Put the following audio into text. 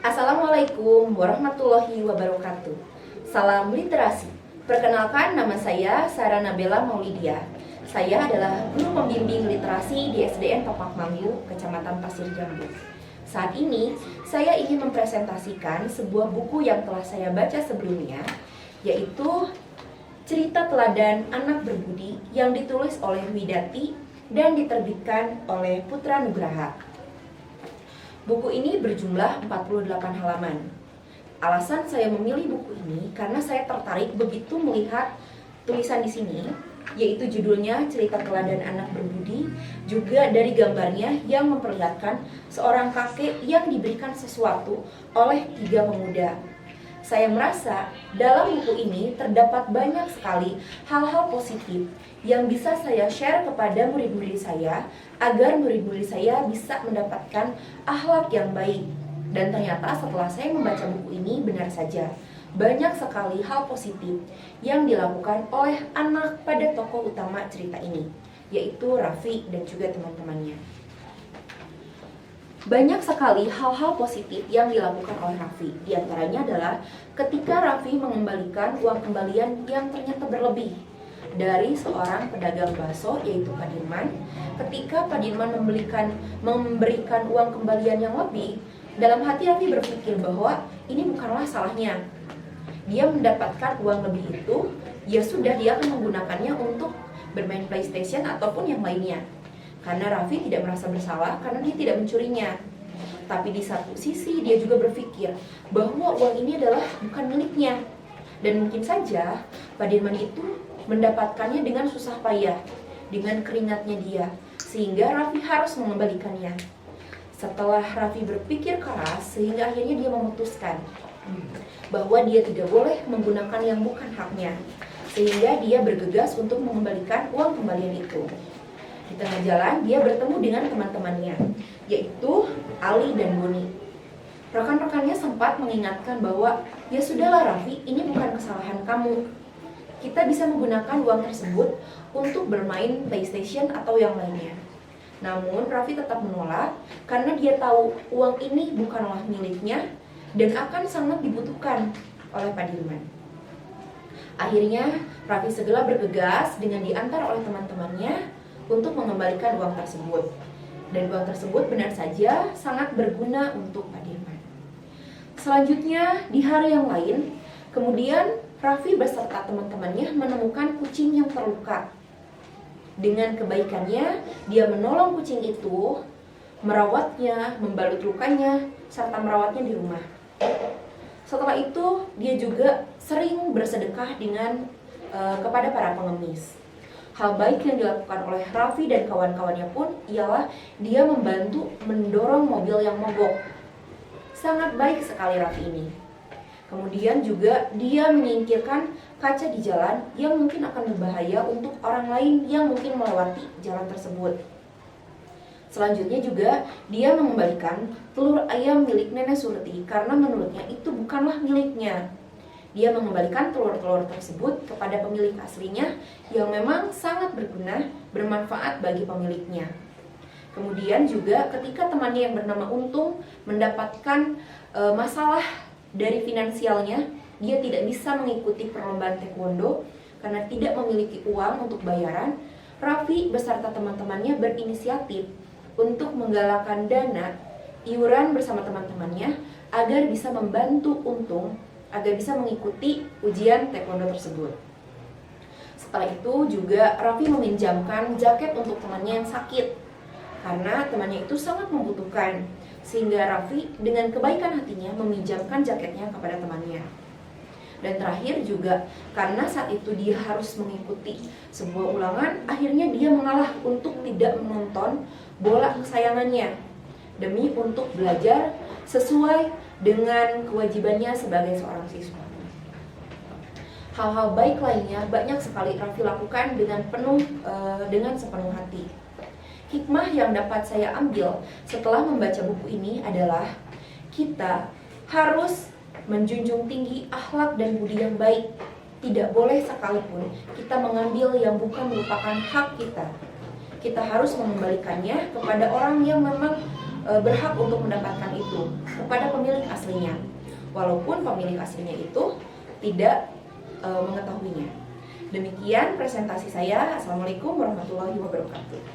Assalamualaikum warahmatullahi wabarakatuh. Salam literasi. Perkenalkan, nama saya Sarah Nabela Maulidia. Saya adalah guru pembimbing literasi di SDN Topak Mangyu, Kecamatan Pasir Jambu. Saat ini, saya ingin mempresentasikan sebuah buku yang telah saya baca sebelumnya, yaitu Cerita Teladan Anak Berbudi yang ditulis oleh Widati dan diterbitkan oleh Putra Nugraha. Buku ini berjumlah 48 halaman. Alasan saya memilih buku ini karena saya tertarik begitu melihat tulisan di sini, yaitu judulnya Cerita Teladan Anak Berbudi, juga dari gambarnya yang memperlihatkan seorang kakek yang diberikan sesuatu oleh 3 pemuda. Saya merasa dalam buku ini terdapat banyak sekali hal-hal positif yang bisa saya share kepada murid-murid saya agar murid-murid saya bisa mendapatkan akhlak yang baik. Dan ternyata setelah saya membaca buku ini, benar saja banyak sekali hal positif yang dilakukan oleh anak pada tokoh utama cerita ini, yaitu Raffi dan juga teman-temannya. Banyak sekali hal-hal positif yang dilakukan oleh Raffi. Di antaranya adalah ketika Raffi mengembalikan uang kembalian yang ternyata berlebih dari seorang pedagang bakso, yaitu Pak Dirman. Ketika Pak Dirman memberikan uang kembalian yang lebih, dalam hati Raffi berpikir bahwa ini bukanlah salahnya. Dia mendapatkan uang lebih itu, ya sudah, dia akan menggunakannya untuk bermain PlayStation ataupun yang lainnya. Karena Raffi tidak merasa bersalah karena dia tidak mencurinya. Tapi di satu sisi dia juga berpikir bahwa uang ini adalah bukan miliknya. Dan mungkin saja Pak Dirman itu mendapatkannya dengan susah payah, dengan keringatnya dia, sehingga Raffi harus mengembalikannya. Setelah Raffi berpikir keras, sehingga akhirnya dia memutuskan bahwa dia tidak boleh menggunakan yang bukan haknya, sehingga dia bergegas untuk mengembalikan uang kembalian itu. Di tengah jalan, dia bertemu dengan teman-temannya, yaitu Ali dan Boni. Rekan-rekannya sempat mengingatkan bahwa, ya sudahlah Raffi, ini bukan kesalahan kamu. Kita bisa menggunakan uang tersebut untuk bermain PlayStation atau yang lainnya. Namun Raffi tetap menolak karena dia tahu uang ini bukanlah miliknya dan akan sangat dibutuhkan oleh Pak Dirman. Akhirnya Raffi segera bergegas dengan diantar oleh teman-temannya untuk mengembalikan uang tersebut. Dan uang tersebut benar saja sangat berguna untuk Pak Dirman. Selanjutnya, di hari yang lain, kemudian Raffi beserta teman-temannya menemukan kucing yang terluka. Dengan kebaikannya, dia menolong kucing itu, merawatnya, membalut lukanya, serta merawatnya di rumah. Setelah itu, dia juga sering bersedekah kepada para pengemis. Hal baik yang dilakukan oleh Raffi dan kawan-kawannya pun ialah dia membantu mendorong mobil yang mogok. Sangat baik sekali Raffi ini. Kemudian juga dia menyingkirkan kaca di jalan yang mungkin akan berbahaya untuk orang lain yang mungkin melewati jalan tersebut. Selanjutnya juga dia mengembalikan telur ayam milik Nenek Surti karena menurutnya itu bukanlah miliknya. Dia mengembalikan telur-telur tersebut kepada pemilik aslinya yang memang sangat berguna, bermanfaat bagi pemiliknya. Kemudian juga ketika temannya yang bernama Untung mendapatkan masalah dari finansialnya, dia tidak bisa mengikuti perlombaan taekwondo karena tidak memiliki uang untuk bayaran. Raffi beserta teman-temannya berinisiatif untuk menggalakkan dana iuran bersama teman-temannya agar bisa membantu Untung agar bisa mengikuti ujian taekwondo tersebut. Setelah itu juga Raffi meminjamkan jaket untuk temannya yang sakit karena temannya itu sangat membutuhkan, sehingga Raffi dengan kebaikan hatinya meminjamkan jaketnya kepada temannya. Dan terakhir juga karena saat itu dia harus mengikuti sebuah ulangan, akhirnya dia mengalah untuk tidak menonton bola kesayangannya demi untuk belajar sesuai dengan kewajibannya sebagai seorang siswa. Hal-hal baik lainnya banyak sekali Raffi lakukan dengan sepenuh hati. Hikmah yang dapat saya ambil setelah membaca buku ini adalah kita harus menjunjung tinggi akhlak dan budi yang baik. Tidak boleh sekalipun kita mengambil yang bukan merupakan hak kita. Kita harus mengembalikannya kepada orang yang memang berhak untuk mendapatkan itu kepada pemilik aslinya, walaupun pemilik aslinya itu tidak mengetahuinya. Demikian presentasi saya. Assalamualaikum warahmatullahi wabarakatuh.